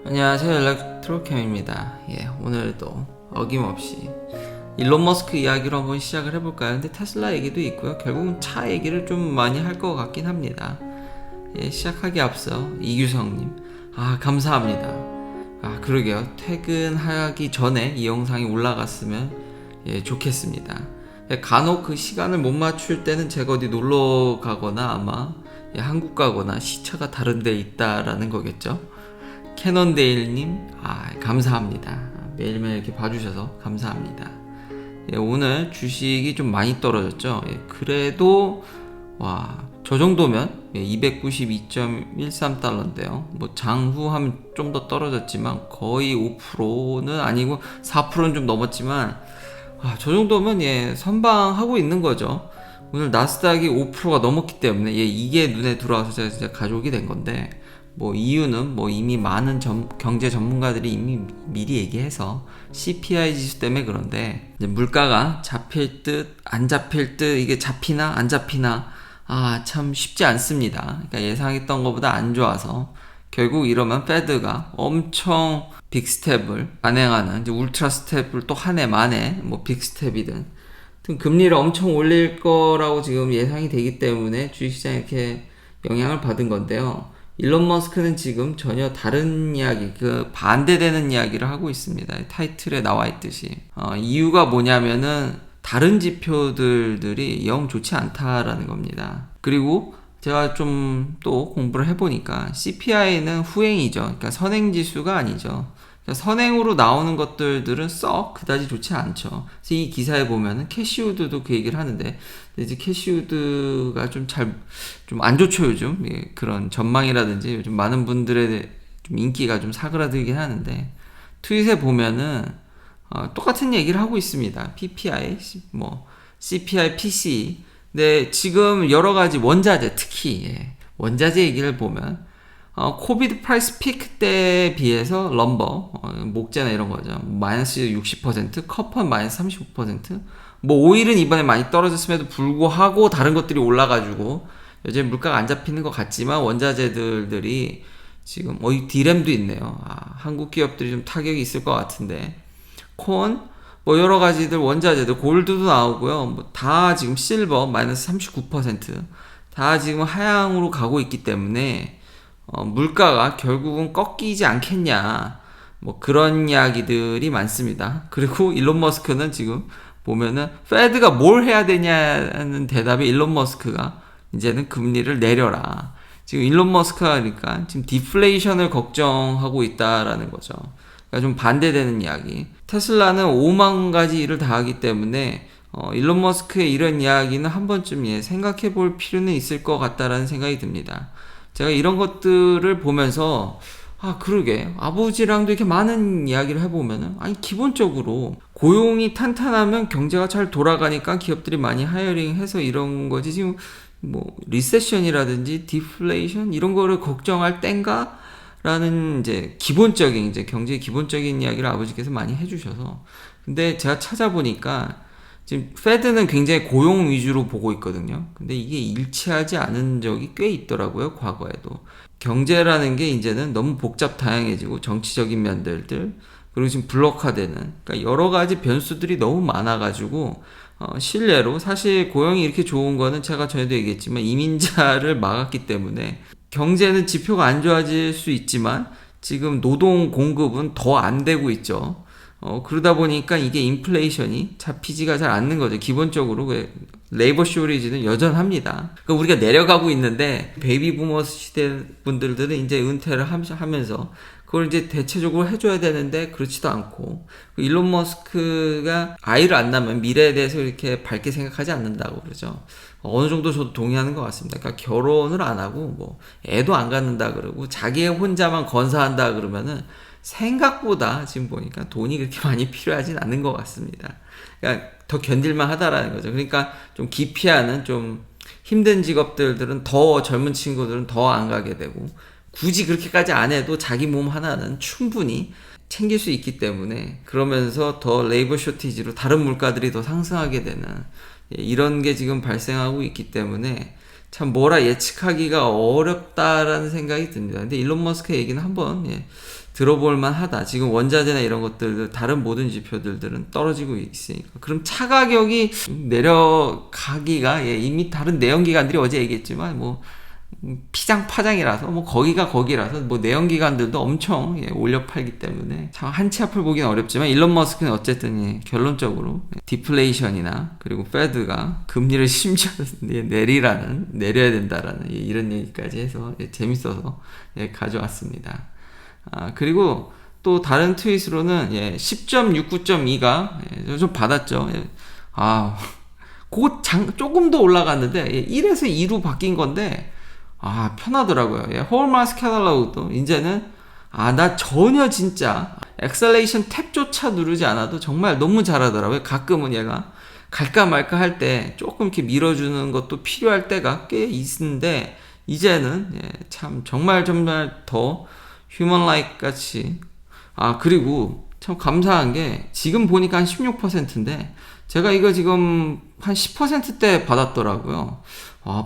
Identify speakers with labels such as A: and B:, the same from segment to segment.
A: 안녕하세요. 엘렉트로캠입니다. 오늘도 어김없이 일론 머스크 이야기로 한번 시작을 해볼까요? 근데 테슬라 얘기도 있고요. 결국은 차 얘기를 좀 많이 할 것 같긴 합니다. 시작하기 앞서 이규성님, 감사합니다. 그러게요. 퇴근하기 전에 이 영상이 올라갔으면 좋겠습니다. 간혹 그 시간을 못 맞출 때는 제가 어디 놀러 가거나 아마 한국 가거나 시차가 다른 데 있다라는 거겠죠. 캐논데일님, 감사합니다. 매일매일 이렇게 봐주셔서 감사합니다. 오늘 주식이 좀 많이 떨어졌죠. 그래도 저 정도면 292.13달러인데요. 뭐 장후 하면 좀 더 떨어졌지만 거의 5%는 아니고 4%는 좀 넘었지만 저 정도면 선방하고 있는 거죠. 오늘 나스닥이 5%가 넘었기 때문에 이게 눈에 들어와서 제가 진짜 가져오게 된 건데, 이유는 이미 많은 경제 전문가들이 이미 미리 얘기해서 CPI 지수 때문에 그런데, 이제 물가가 잡힐 듯 안 잡힐 듯, 이게 잡히나 안 잡히나 참 쉽지 않습니다. 그러니까 예상했던 것보다 안 좋아서 결국 이러면 페드가 엄청 빅스텝을 단행하는, 이제 울트라 스텝을 또 한 해 만에 빅스텝이든 금리를 엄청 올릴 거라고 지금 예상이 되기 때문에 주식시장에 이렇게 영향을 받은 건데요. 일론 머스크는 지금 전혀 다른 이야기, 반대되는 이야기를 하고 있습니다. 타이틀에 나와 있듯이. 이유가 뭐냐면은 다른 지표들이 영 좋지 않다라는 겁니다. 그리고 제가 좀 또 공부를 해보니까 CPI는 후행이죠. 그러니까 선행지수가 아니죠. 그러니까 선행으로 나오는 것들은 썩 그다지 좋지 않죠. 그래서 이 기사에 보면은 캐시우드도 그 얘기를 하는데, 이제 캐시우드가 좀 안 좋죠, 요즘. 그런 전망이라든지 요즘 많은 분들의 좀 인기가 좀 사그라들긴 하는데, 트윗에 보면은 똑같은 얘기를 하고 있습니다. PPI, CPI, PCE. 근데 지금 여러 가지 원자재, 특히 원자재 얘기를 보면 코비드 프라이스 피크 때에 비해서 럼버, 목재나 이런 거죠. 마이너스 60%, 커퍼는 마이너스 35%. 오일은 이번에 많이 떨어졌음에도 불구하고 다른 것들이 올라가지고 요즘 물가가 안 잡히는 것 같지만 원자재들이 지금 디램도 있네요. 한국 기업들이 좀 타격이 있을 것 같은데, 콘, 여러 가지들 원자재들, 골드도 나오고요. 다 지금 실버 마이너스 39%, 다 지금 하향으로 가고 있기 때문에 물가가 결국은 꺾이지 않겠냐, 그런 이야기들이 많습니다. 그리고 일론 머스크는 지금 보면은 페드가 뭘 해야 되냐는 대답에 일론 머스크가 이제는 금리를 내려라. 지금 일론 머스크가 그러니까 지금 디플레이션을 걱정하고 있다라는 거죠. 그러니까 좀 반대되는 이야기. 테슬라는 5만 가지 일을 다 하기 때문에 일론 머스크의 이런 이야기는 한 번쯤 생각해 볼 필요는 있을 것 같다라는 생각이 듭니다. 제가 이런 것들을 보면서 그러게 아버지랑도 이렇게 많은 이야기를 해보면은 기본적으로 고용이 탄탄하면 경제가 잘 돌아가니까 기업들이 많이 하이어링해서 이런 거지, 지금 리세션이라든지 디플레이션 이런 거를 걱정할 땐가? 라는 이제 기본적인, 이제 경제의 기본적인 이야기를 아버지께서 많이 해주셔서. 근데 제가 찾아보니까 지금 페드는 굉장히 고용 위주로 보고 있거든요. 근데 이게 일치하지 않은 적이 꽤 있더라고요, 과거에도. 경제라는 게 이제는 너무 복잡 다양해지고 정치적인 면들들, 그리고 지금 블록화되는, 그러니까 여러 가지 변수들이 너무 많아가지고 실례로 사실 고용이 이렇게 좋은 거는 제가 전에도 얘기했지만 이민자를 막았기 때문에 경제는 지표가 안 좋아질 수 있지만 지금 노동 공급은 더 안 되고 있죠. 그러다 보니까 이게 인플레이션이 잡히지가 잘 않는 거죠. 기본적으로 레이버 쇼리지는 여전합니다. 그러니까 우리가 내려가고 있는데 베이비 부머 시대 분들은 이제 은퇴를 하면서 그걸 이제 대체적으로 해줘야 되는데 그렇지도 않고, 일론 머스크가 아이를 안 낳으면 미래에 대해서 이렇게 밝게 생각하지 않는다고 그러죠. 어느 정도 저도 동의하는 것 같습니다. 그러니까 결혼을 안 하고 애도 안 갖는다 그러고 자기 혼자만 건사한다 그러면은 생각보다 지금 보니까 돈이 그렇게 많이 필요하진 않은 것 같습니다. 그러니까 더 견딜만 하다라는 거죠. 그러니까 좀 기피하는 좀 힘든 직업들은 더 젊은 친구들은 더 안 가게 되고, 굳이 그렇게까지 안 해도 자기 몸 하나는 충분히 챙길 수 있기 때문에, 그러면서 더 레이버 쇼티지로 다른 물가들이 더 상승하게 되는 이런 게 지금 발생하고 있기 때문에 참 예측하기가 어렵다라는 생각이 듭니다. 근데 일론 머스크의 얘기는 한번 들어볼만 하다. 지금 원자재나 이런 것들, 다른 모든 지표들은 떨어지고 있으니까. 그럼 차 가격이 내려가기가, 예, 이미 다른 내연기관들이 어제 얘기했지만, 뭐, 피장파장이라서, 뭐, 거기가 거기라서, 뭐, 내연기관들도 엄청, 예, 올려 팔기 때문에, 참, 한치 앞을 보기는 어렵지만, 일론 머스크는 어쨌든, 예, 결론적으로, 디플레이션이나, 그리고 페드가 금리를 심지어 내려야 된다라는, 예, 이런 얘기까지 해서, 예, 재밌어서, 예, 가져왔습니다. 그리고 또 다른 트윗으로는, 예, 10.69.2가, 예, 좀 받았죠. 예. 조금 더 올라갔는데, 예, 1에서 2로 바뀐 건데, 편하더라고요. 예, 홀마스 캐탈로그도 이제는 나 전혀 진짜 엑셀레이션 탭조차 누르지 않아도 정말 너무 잘하더라고요. 가끔은 얘가 갈까 말까 할 때 조금 이렇게 밀어주는 것도 필요할 때가 꽤 있는데, 이제는, 예, 참 정말 더 휴먼 라이크 같이. 그리고 참 감사한 게 지금 보니까 한 16%인데 제가 이거 지금 한 10%대 받았더라고요.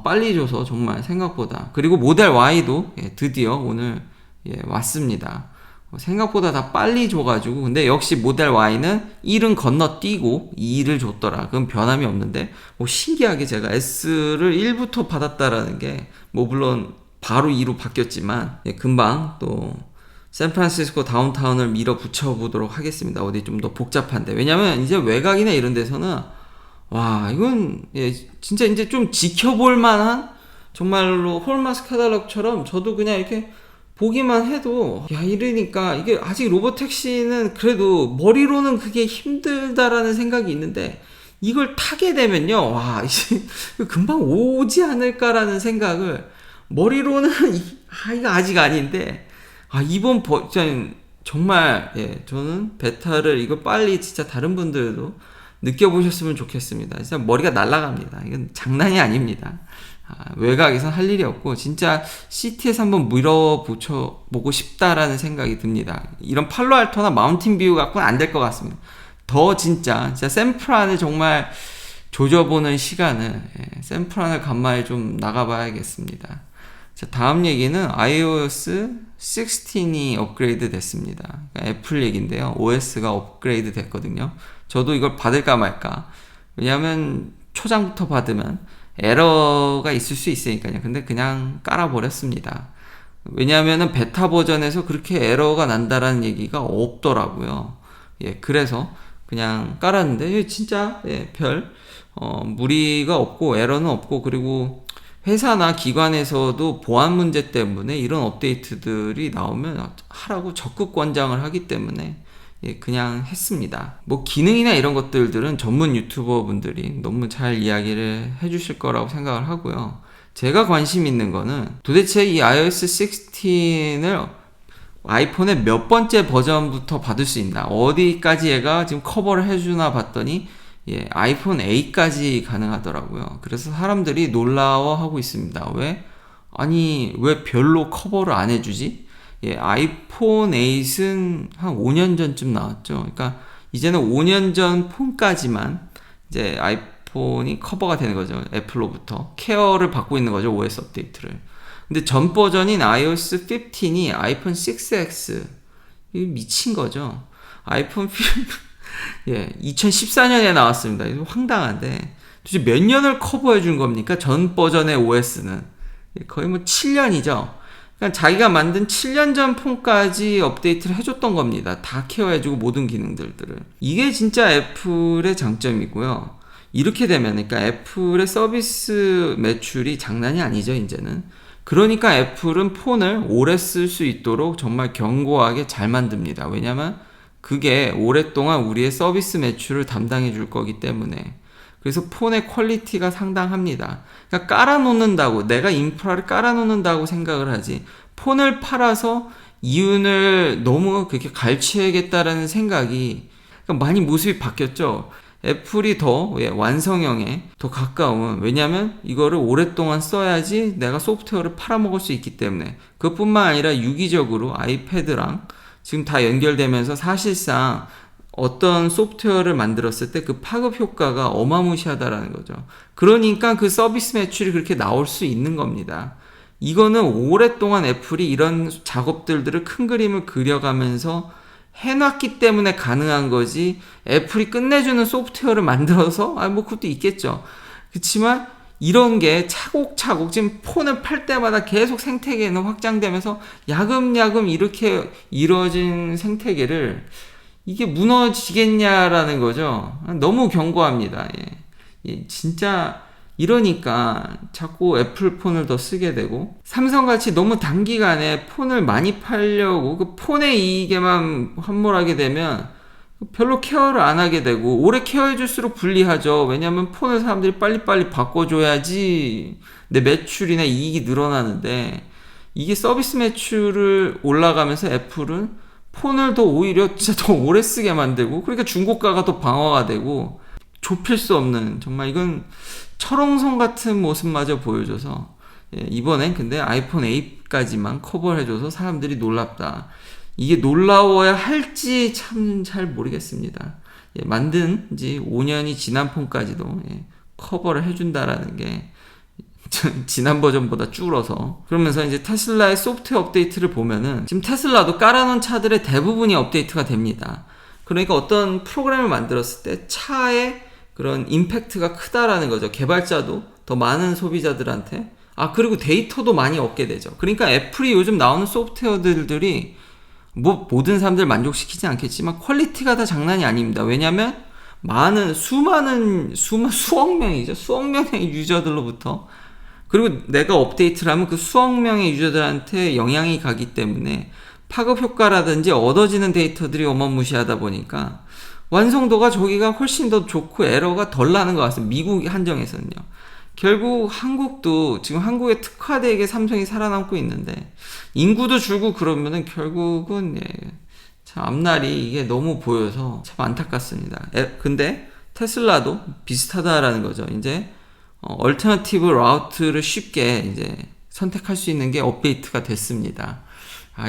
A: 빨리 줘서 정말 생각보다. 그리고 모델 Y도, 예, 드디어 오늘, 예, 왔습니다. 생각보다 다 빨리 줘가지고. 근데 역시 모델 Y는 1은 건너뛰고 2를 줬더라. 그건 변함이 없는데, 뭐 신기하게 제가 S를 1부터 받았다라는 게, 뭐 물론 바로 2로 바뀌었지만, 예, 금방 또 샌프란시스코 다운타운을 밀어붙여 보도록 하겠습니다. 어디 좀 더 복잡한데. 왜냐면 이제 외곽이나 이런 데서는, 이건, 예, 진짜 이제 좀 지켜볼 만한, 정말로 홀마스 카탈로그처럼 저도 그냥 이렇게 보기만 해도, 이러니까 이게 아직 로보택시는 그래도 머리로는 그게 힘들다라는 생각이 있는데, 이걸 타게 되면요, 이제 금방 오지 않을까라는 생각을, 머리로는 이거 아직 아닌데, 이번 버전 정말, 예, 저는 베타를 이거 빨리 진짜 다른 분들도 느껴보셨으면 좋겠습니다. 진짜 머리가 날아갑니다. 이건 장난이 아닙니다. 외곽에선 할 일이 없고 진짜 시티에서 한번 밀어붙여보고 싶다라는 생각이 듭니다. 이런 팔로알토나 마운틴뷰 갖고는 안 될 것 같습니다. 더 진짜 샌프란을 정말 조져보는 시간을, 예, 샌프란을 간만에 좀 나가봐야겠습니다. 자, 다음 얘기는 iOS 16이 업그레이드 됐습니다. 그러니까 애플 얘기인데요. OS가 업그레이드 됐거든요. 저도 이걸 받을까 말까. 왜냐하면 초장부터 받으면 에러가 있을 수 있으니까요. 근데 그냥 깔아버렸습니다. 왜냐하면 베타 버전에서 그렇게 에러가 난다라는 얘기가 없더라고요. 예, 그래서 그냥 깔았는데, 진짜, 예, 무리가 없고 에러는 없고, 그리고 회사나 기관에서도 보안 문제 때문에 이런 업데이트들이 나오면 하라고 적극 권장을 하기 때문에, 예, 그냥 했습니다. 뭐 기능이나 이런 것들은 전문 유튜버 분들이 너무 잘 이야기를 해주실 거라고 생각을 하고요. 제가 관심 있는 거는 도대체 이 iOS 16을 아이폰의 몇 번째 버전부터 받을 수 있나, 어디까지 얘가 지금 커버를 해주나 봤더니, 예, 아이폰 8까지 가능하더라고요. 그래서 사람들이 놀라워하고 있습니다. 왜 별로 커버를 안 해주지? 예, 아이폰 8은 한 5년 전쯤 나왔죠. 그러니까 이제는 5년 전 폰까지만 이제 아이폰이 커버가 되는 거죠. 애플로부터 케어를 받고 있는 거죠, OS 업데이트를. 근데 전 버전인 iOS 15이 아이폰 6X, 이게 미친 거죠. 아이폰 2014년에 나왔습니다. 이거 황당한데 도대체 몇 년을 커버해 준 겁니까? 전 버전의 OS는 거의 뭐 7년이죠. 그러니까 자기가 만든 7년 전 폰까지 업데이트를 해줬던 겁니다. 다 케어해주고 모든 기능들을. 이게 진짜 애플의 장점이고요. 이렇게 되면, 그러니까 애플의 서비스 매출이 장난이 아니죠, 이제는. 그러니까 애플은 폰을 오래 쓸 수 있도록 정말 견고하게 잘 만듭니다. 왜냐면 그게 오랫동안 우리의 서비스 매출을 담당해 줄 거기 때문에. 그래서 폰의 퀄리티가 상당합니다. 그러니까 깔아놓는다고, 내가 인프라를 깔아놓는다고 생각을 하지, 폰을 팔아서 이윤을 너무 그렇게 갈취해야겠다라는 생각이, 그러니까 많이 모습이 바뀌었죠. 애플이 더, 예, 완성형에 더 가까운, 왜냐면 이거를 오랫동안 써야지 내가 소프트웨어를 팔아먹을 수 있기 때문에. 그것뿐만 아니라 유기적으로 아이패드랑 지금 다 연결되면서 사실상 어떤 소프트웨어를 만들었을 때 그 파급 효과가 어마무시하다라는 거죠. 그러니까 그 서비스 매출이 그렇게 나올 수 있는 겁니다. 이거는 오랫동안 애플이 이런 작업들을 큰 그림을 그려가면서 해놨기 때문에 가능한 거지, 애플이 끝내주는 소프트웨어를 만들어서 뭐 그것도 있겠죠. 그렇지만 이런 게 차곡차곡 지금 폰을 팔 때마다 계속 생태계는 확장되면서 야금야금 이렇게 이루어진 생태계를 이게 무너지겠냐라는 거죠. 너무 견고합니다. 예, 진짜 이러니까 자꾸 애플 폰을 더 쓰게 되고, 삼성같이 너무 단기간에 폰을 많이 팔려고 그 폰의 이익에만 함몰하게 되면 별로 케어를 안 하게 되고, 오래 케어해줄수록 불리하죠. 왜냐하면 폰을 사람들이 빨리빨리 바꿔줘야지 내 매출이나 이익이 늘어나는데, 이게 서비스 매출을 올라가면서 애플은 폰을 더 오히려 진짜 더 오래 쓰게 만들고, 그러니까 중고가가 더 방어가 되고, 좁힐 수 없는, 정말 이건 철옹성 같은 모습마저 보여줘서, 이번엔 근데 아이폰 8까지만 커버를 해줘서 사람들이 놀랍다. 이게 놀라워야 할지 참 잘 모르겠습니다. 만든 지 5년이 지난 폰까지도 커버를 해준다라는 게 지난 버전보다 줄어서, 그러면서 이제 테슬라의 소프트웨어 업데이트를 보면은 지금 테슬라도 깔아놓은 차들의 대부분이 업데이트가 됩니다. 그러니까 어떤 프로그램을 만들었을 때 차에 그런 임팩트가 크다라는 거죠. 개발자도 더 많은 소비자들한테, 그리고 데이터도 많이 얻게 되죠. 그러니까 애플이 요즘 나오는 소프트웨어들이 뭐 모든 사람들 만족시키지 않겠지만 퀄리티가 다 장난이 아닙니다. 왜냐면 수억 명이죠. 수억 명의 유저들로부터, 그리고 내가 업데이트를 하면 그 수억 명의 유저들한테 영향이 가기 때문에 파급 효과라든지 얻어지는 데이터들이 어마무시하다 보니까 완성도가 저기가 훨씬 더 좋고 에러가 덜 나는 것 같습니다. 미국 한정에서는요. 결국 한국도 지금 한국의 특화되게 삼성이 살아남고 있는데, 인구도 줄고 그러면은 결국은 참 앞날이 이게 너무 보여서 참 안타깝습니다. 근데 테슬라도 비슷하다라는 거죠. 이제 얼터너티브 라우트를 쉽게 이제 선택할 수 있는 게 업데이트가 됐습니다.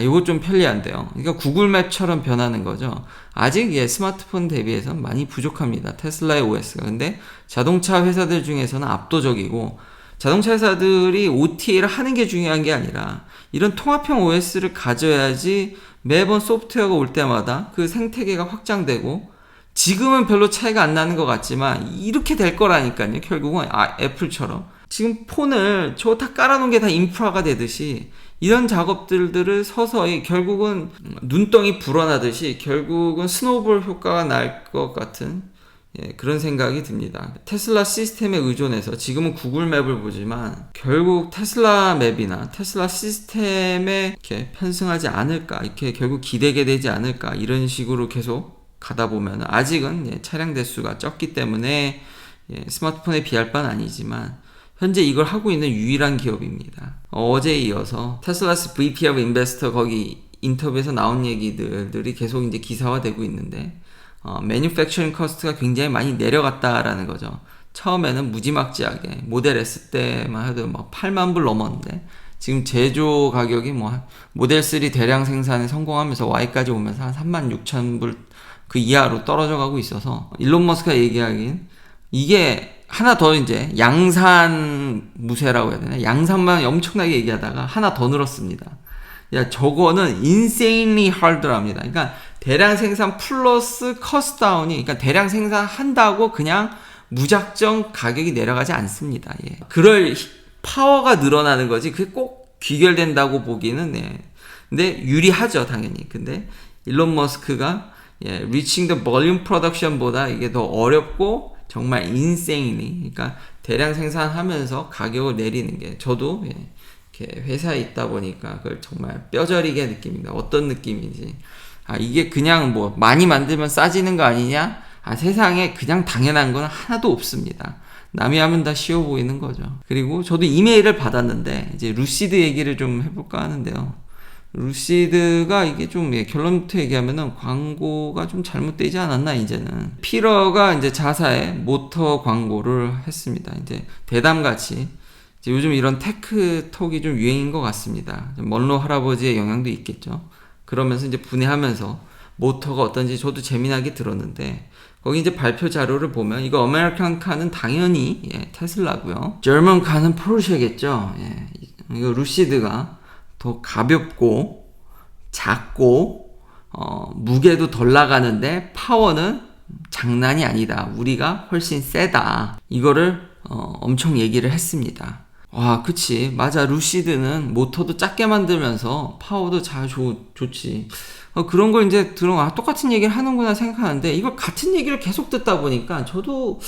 A: 이거 좀 편리한데요. 그러니까 구글맵처럼 변하는 거죠. 아직 스마트폰 대비해서 많이 부족합니다. 테슬라의 OS가. 근데 자동차 회사들 중에서는 압도적이고, 자동차 회사들이 OTA를 하는 게 중요한 게 아니라 이런 통합형 OS를 가져야지 매번 소프트웨어가 올 때마다 그 생태계가 확장되고, 지금은 별로 차이가 안 나는 것 같지만 이렇게 될 거라니까요. 결국은 애플처럼 지금 폰을 저거 다 깔아놓은 게 다 인프라가 되듯이 이런 작업들을 서서히 결국은 눈덩이 불어나듯이 결국은 스노우볼 효과가 날 것 같은 그런 생각이 듭니다. 테슬라 시스템에 의존해서 지금은 구글 맵을 보지만 결국 테슬라 맵이나 테슬라 시스템에 이렇게 편승하지 않을까, 이렇게 결국 기대게 되지 않을까, 이런 식으로 계속 가다 보면 아직은 차량 대수가 적기 때문에 스마트폰에 비할 바는 아니지만 현재 이걸 하고 있는 유일한 기업입니다. 어제에 이어서 테슬라스 VP of Investor 거기 인터뷰에서 나온 얘기들이 계속 이제 기사화되고 있는데, Manufacturing Cost가 굉장히 많이 내려갔다라는 거죠. 처음에는 무지막지하게 모델 S 때만 해도 막 8만 불 넘었는데 지금 제조 가격이 모델 3 대량 생산에 성공하면서 Y까지 오면서 한 3만 6천 불 그 이하로 떨어져 가고 있어서, 일론 머스크가 얘기하긴 이게 하나 더 이제 양산 무쇠라고 해야 되나? 양산만 엄청나게 얘기하다가 하나 더 늘었습니다. 저거는 insanely hard랍니다. 그러니까 대량 생산 플러스 커스트 다운이, 그러니까 대량 생산한다고 그냥 무작정 가격이 내려가지 않습니다. 그럴 파워가 늘어나는 거지 그게 꼭 귀결된다고 보기는 근데 유리하죠, 당연히. 근데 일론 머스크가 reaching the volume production보다 이게 더 어렵고 정말 insanely, 그러니까 대량 생산하면서 가격을 내리는 게, 저도 이렇게 회사에 있다 보니까 그걸 정말 뼈저리게 느낍니다. 어떤 느낌인지. 이게 그냥 많이 만들면 싸지는 거 아니냐? 세상에 그냥 당연한 건 하나도 없습니다. 남이 하면 다 쉬워 보이는 거죠. 그리고 저도 이메일을 받았는데 이제 루시드 얘기를 좀 해볼까 하는데요. 루시드가 이게 좀 결론부터 얘기하면은 광고가 좀 잘못되지 않았나, 이제는. 피러가 이제 자사의 모터 광고를 했습니다. 이제 대담같이 이제 요즘 이런 테크톡이 좀 유행인 것 같습니다. 먼로 할아버지의 영향도 있겠죠. 그러면서 이제 분해하면서 모터가 어떤지 저도 재미나게 들었는데, 거기 이제 발표 자료를 보면 이거 아메리칸 카는 당연히 테슬라고요. 저먼 카는 포르쉐겠죠. 이거 루시드가 더 가볍고 작고 무게도 덜 나가는데 파워는 장난이 아니다. 우리가 훨씬 세다. 이거를 엄청 얘기를 했습니다. 와, 그치. 맞아. 루시드는 모터도 작게 만들면서 파워도 잘 좋지. 그런 걸 이제 똑같은 얘기를 하는구나 생각하는데, 이걸 같은 얘기를 계속 듣다 보니까 저도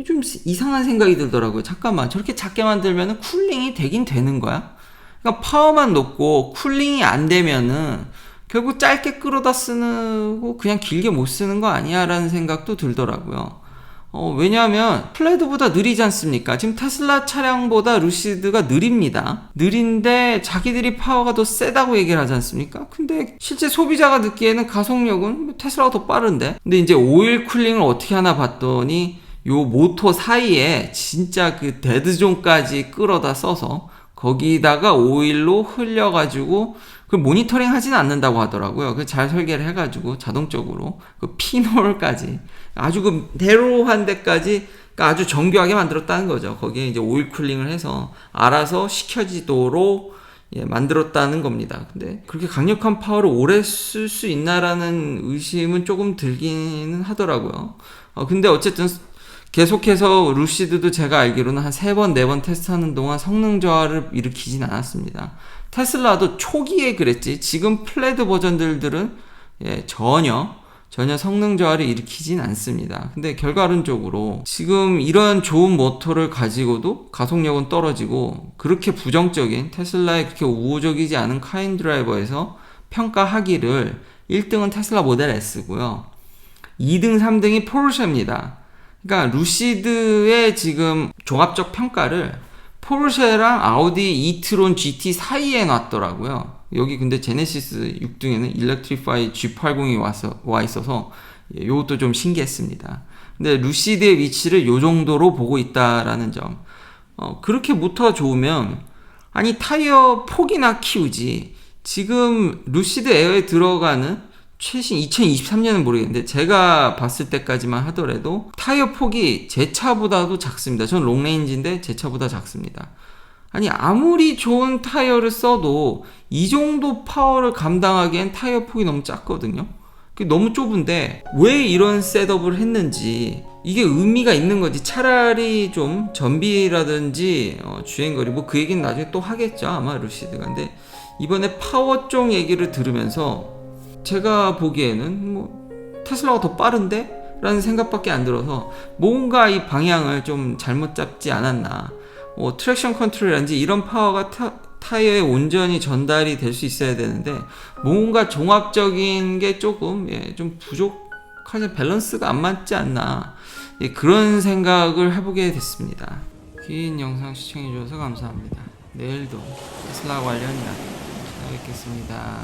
A: 좀 이상한 생각이 들더라고요. 잠깐만, 저렇게 작게 만들면 쿨링이 되긴 되는 거야? 그러니까 파워만 높고 쿨링이 안 되면은 결국 짧게 끌어다 쓰고 그냥 길게 못 쓰는 거 아니야? 라는 생각도 들더라고요. 왜냐하면 플레드보다 느리지 않습니까? 지금 테슬라 차량보다 루시드가 느립니다. 느린데 자기들이 파워가 더 세다고 얘기를 하지 않습니까? 근데 실제 소비자가 느끼에는 가속력은 테슬라가 더 빠른데, 근데 이제 오일 쿨링을 어떻게 하나 봤더니 요 모터 사이에 진짜 그 데드존까지 끌어다 써서 거기다가 오일로 흘려가지고 그 모니터링 하지는 않는다고 하더라고요. 그 잘 설계를 해가지고 자동적으로 그 피놀까지 아주 그 대로한 데까지 아주 정교하게 만들었다는 거죠. 거기에 이제 오일 쿨링을 해서 알아서 식혀지도록 만들었다는 겁니다. 근데 그렇게 강력한 파워를 오래 쓸 수 있나라는 의심은 조금 들기는 하더라고요. 근데 어쨌든 계속해서 루시드도 제가 알기로는 한 3번, 4번 테스트하는 동안 성능 저하를 일으키진 않았습니다. 테슬라도 초기에 그랬지, 지금 플레드 버전들은 전혀 성능 저하를 일으키진 않습니다. 근데 결과론적으로 지금 이런 좋은 모터를 가지고도 가속력은 떨어지고, 그렇게 부정적인 테슬라에 그렇게 우호적이지 않은 카인 드라이버에서 평가하기를 1등은 테슬라 모델 S고요. 2등, 3등이 포르쉐입니다. 그러니까 루시드의 지금 종합적 평가를 포르쉐랑 아우디 이트론 GT 사이에 놨더라고요. 여기 근데 제네시스 6등에는 일렉트리파이 G80이 와 있어서 이것도 좀 신기했습니다. 근데 루시드의 위치를 요 정도로 보고 있다라는 점. 그렇게 모터가 좋으면 아니 타이어 폭이나 키우지. 지금 루시드 에어에 들어가는 최신 2023년은 모르겠는데 제가 봤을 때까지만 하더라도 타이어 폭이 제 차보다도 작습니다. 전 롱레인지인데 제 차보다 작습니다. 아니 아무리 좋은 타이어를 써도 이 정도 파워를 감당하기엔 타이어 폭이 너무 작거든요. 너무 좁은데 왜 이런 셋업을 했는지, 이게 의미가 있는 건지, 차라리 좀 전비라든지 주행거리 그 얘기는 나중에 또 하겠죠 아마 루시드가. 근데 이번에 파워 쪽 얘기를 들으면서 제가 보기에는 테슬라가 더 빠른데? 라는 생각밖에 안 들어서 뭔가 이 방향을 좀 잘못 잡지 않았나. 트랙션 컨트롤이라든지 이런 파워가 타이어에 온전히 전달이 될 수 있어야 되는데 뭔가 종합적인 게 조금 좀 부족하지, 밸런스가 안 맞지 않나. 그런 생각을 해보게 됐습니다. 긴 영상 시청해주셔서 감사합니다. 내일도 테슬라 관련 이야기 찾아뵙겠습니다.